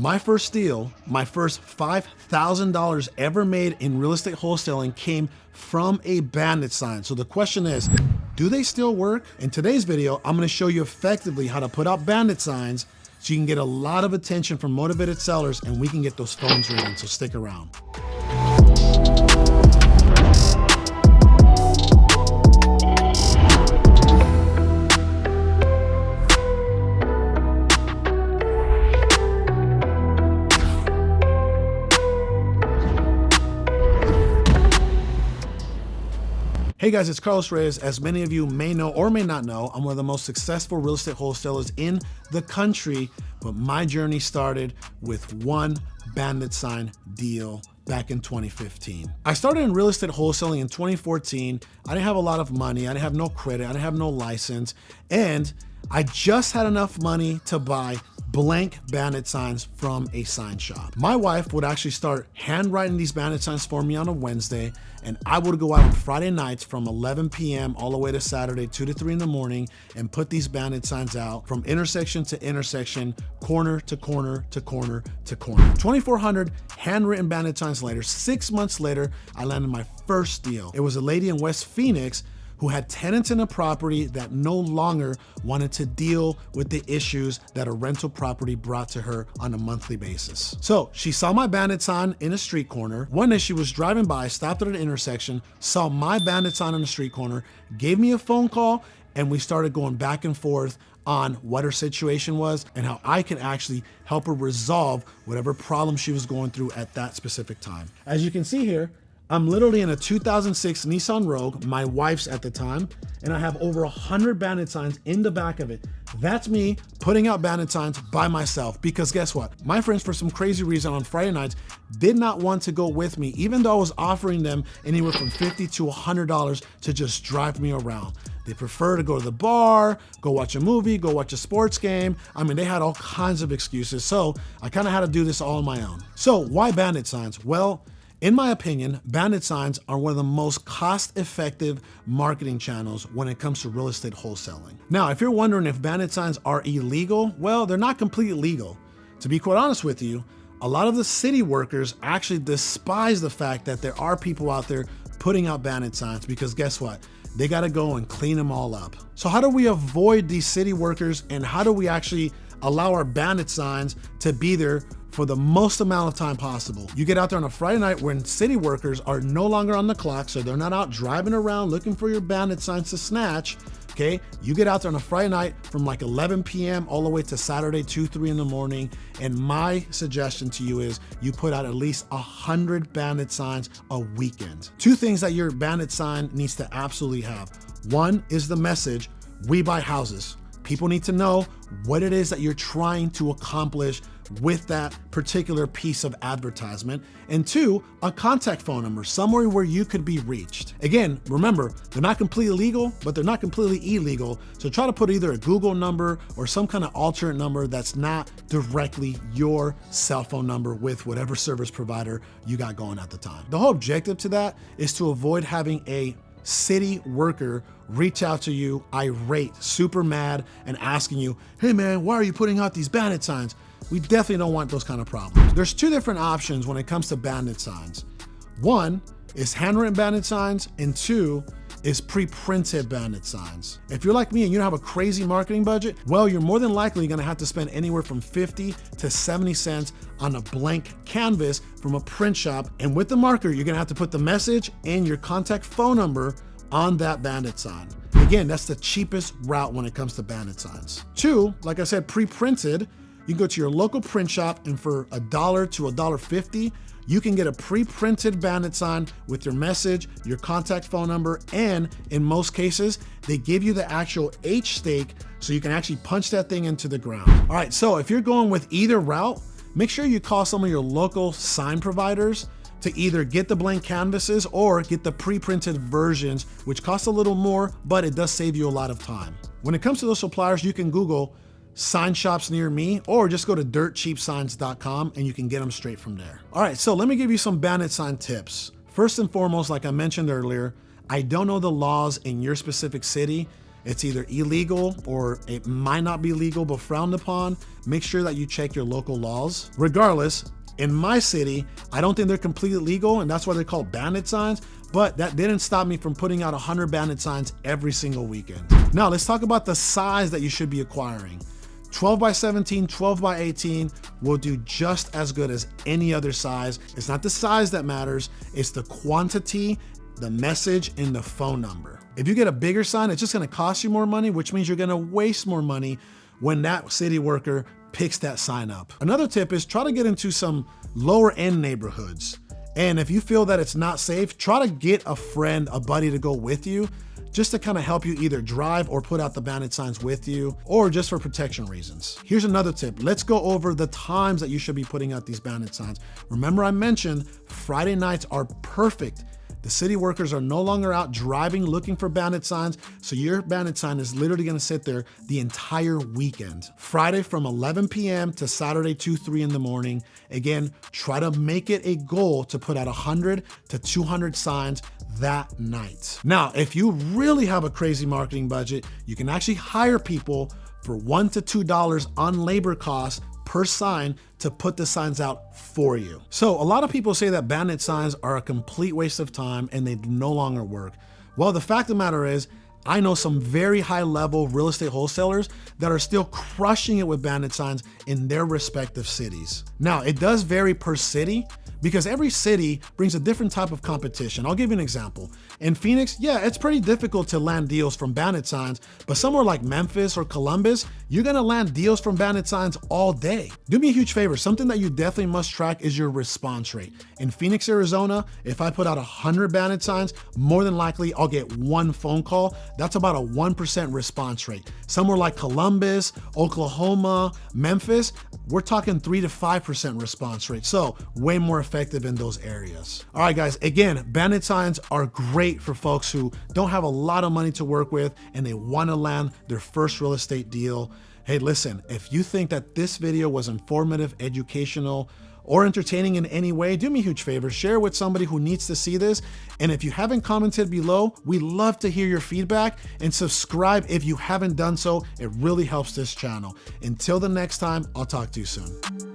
My first deal, my first $5,000 ever made in real estate wholesaling came from a Bandit sign. So the question is, do they still work? In today's video, I'm gonna show you effectively how to put out Bandit signs so you can get a lot of attention from motivated sellers and we can get those phones ringing, so stick around. Hey guys, it's Carlos Reyes. As many of you may know or may not know, I'm one of the most successful real estate wholesalers in the country, but my journey started with one Bandit sign deal back in 2015. I started in real estate wholesaling in 2014. I didn't have a lot of money. I didn't have no credit. I didn't have no license. And I just had enough money to buy blank Bandit signs from a sign shop. My wife would actually start handwriting these Bandit signs for me on a Wednesday, and I would go out on Friday nights from 11 p.m. all the way to Saturday, 2 to 3 in the morning, and put these Bandit signs out from intersection to intersection, corner to corner to corner to corner. 2,400 handwritten Bandit signs later, 6 months later, I landed my first deal. It was a lady in West Phoenix who had tenants in a property that no longer wanted to deal with the issues that a rental property brought to her on a monthly basis. So she saw my Bandit sign in a street corner. One day she was driving by, stopped at an intersection, saw my Bandit sign on the street corner, gave me a phone call, and we started going back and forth on what her situation was and how I could actually help her resolve whatever problem she was going through at that specific time. As you can see here, I'm literally in a 2006 Nissan Rogue, my wife's at the time, and I have over 100 Bandit signs in the back of it. That's me putting out Bandit signs by myself, because guess what? My friends, for some crazy reason on Friday nights, did not want to go with me, even though I was offering them anywhere from $50 to $100 to just drive me around. They prefer to go to the bar, go watch a movie, go watch a sports game. I mean, they had all kinds of excuses. So I kind of had to do this all on my own. So why Bandit signs? Well, in my opinion, Bandit signs are one of the most cost-effective marketing channels when it comes to real estate wholesaling. Now, if you're wondering if Bandit signs are illegal, well, they're not completely legal. To be quite honest with you, a lot of the city workers actually despise the fact that there are people out there putting out Bandit signs, because guess what? They gotta go and clean them all up. So how do we avoid these city workers, and how do we actually allow our Bandit signs to be there for the most amount of time possible? You get out there on a Friday night when city workers are no longer on the clock, so they're not out driving around looking for your Bandit signs to snatch, okay? You get out there on a Friday night from like 11 p.m. all the way to Saturday, 2, 3 in the morning, and my suggestion to you is you put out at least 100 Bandit signs a weekend. Two things that your Bandit sign needs to absolutely have. One is the message, we buy houses. People need to know what it is that you're trying to accomplish with that particular piece of advertisement. And two, a contact phone number, somewhere where you could be reached. Again, remember, they're not completely legal, but they're not completely illegal. So try to put either a Google number or some kind of alternate number that's not directly your cell phone number with whatever service provider you got going at the time. The whole objective to that is to avoid having a city worker reach out to you irate, super mad, and asking you, hey man, why are you putting out these Bandit signs? We definitely don't want those kind of problems. There's two different options when it comes to Bandit signs. One is handwritten Bandit signs, and two is pre-printed Bandit signs. If you're like me and you don't have a crazy marketing budget, well, you're more than likely gonna have to spend anywhere from 50 to 70 cents on a blank canvas from a print shop. And with the marker, you're gonna have to put the message and your contact phone number on that Bandit sign. Again, that's the cheapest route when it comes to Bandit signs. Two, like I said, pre-printed, you can go to your local print shop, and for $1 to $1.50, you can get a pre-printed Bandit sign with your message, your contact phone number, and in most cases, they give you the actual H-stake so you can actually punch that thing into the ground. All right, so if you're going with either route, make sure you call some of your local sign providers to either get the blank canvases or get the pre-printed versions, which cost a little more, but it does save you a lot of time. When it comes to those suppliers, you can Google sign shops near me, or just go to dirtcheapsigns.com and you can get them straight from there. All right, so let me give you some Bandit sign tips. First and foremost, like I mentioned earlier, I don't know the laws in your specific city, it's either illegal or it might not be legal but frowned upon, make sure that you check your local laws. Regardless, in my city, I don't think they're completely legal, and that's why they're called bandit signs, but that didn't stop me from putting out 100 bandit signs every single weekend. Now let's talk about the size that you should be acquiring. 12 by 17, 12 by 18 will do just as good as any other size. It's not the size that matters, it's the quantity, the message, and the phone number. If you get a bigger sign, it's just gonna cost you more money, which means you're gonna waste more money when that city worker picks that sign up. Another tip is try to get into some lower end neighborhoods. And if you feel that it's not safe, try to get a friend, a buddy to go with you, just to kind of help you either drive or put out the bandit signs with you, or just for protection reasons. Here's another tip. Let's go over the times that you should be putting out these bandit signs. Remember I mentioned Friday nights are perfect. The city workers are no longer out driving looking for bandit signs, so your bandit sign is literally gonna sit there the entire weekend. Friday from 11 p.m. to Saturday 2-3 in the morning. Again, try to make it a goal to put out 100 to 200 signs that night. Now, if you really have a crazy marketing budget, you can actually hire people for $1 to $2 on labor costs per sign to put the signs out for you. So a lot of people say that bandit signs are a complete waste of time and they no longer work. Well, the fact of the matter is, I know some very high level real estate wholesalers that are still crushing it with bandit signs in their respective cities. Now, it does vary per city because every city brings a different type of competition. I'll give you an example. In Phoenix, yeah, it's pretty difficult to land deals from bandit signs, but somewhere like Memphis or Columbus, you're gonna land deals from bandit signs all day. Do me a huge favor, something that you definitely must track is your response rate. In Phoenix, Arizona, if I put out 100 bandit signs, more than likely I'll get one phone call. That's about a 1% response rate. Somewhere like Columbus, Oklahoma, Memphis, we're talking 3 to 5% response rate. So way more effective in those areas. All right, guys, again, bandit signs are great for folks who don't have a lot of money to work with and they want to land their first real estate deal. Hey, listen, if you think that this video was informative, educational, or entertaining in any way, do me a huge favor, share with somebody who needs to see this. And if you haven't commented below, we love to hear your feedback, and subscribe if you haven't done so. It really helps this channel. Until the next time, I'll talk to you soon.